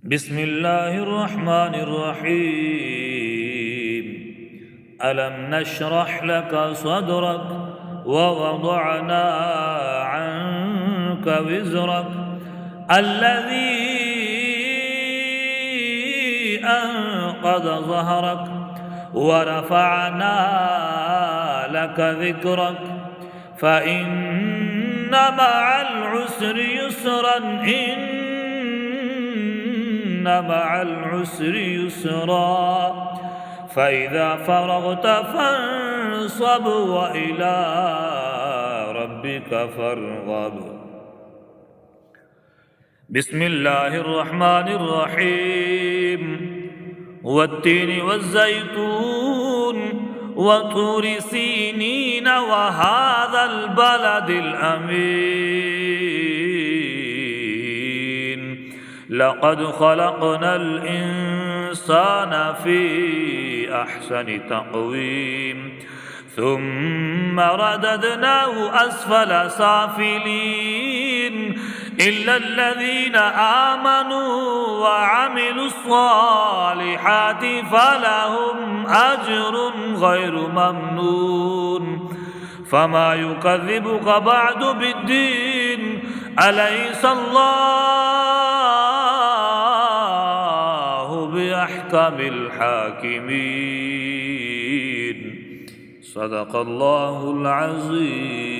بسم الله الرحمن الرحيم. ألم نشرح لك صدرك ووضعنا عنك وزرك الذي أنقض ظهرك ورفعنا لك ذكرك فإن مع العسر يسرا إن مع العسر يسرا فإذا فرغت فانصب وإلى ربك فارغب. بسم الله الرحمن الرحيم. والتين والزيتون وطور سينين وهذا البلد الأمين لقد خلقنا الإنسان في أحسن تقويم ثم رددناه أسفل سافلين إلا الذين آمنوا وعملوا الصالحات فلهم أجر غير ممنون. فما يكذبك بعد بالدين أليس الله بأحكم الحاكمين. صدق الله العظيم.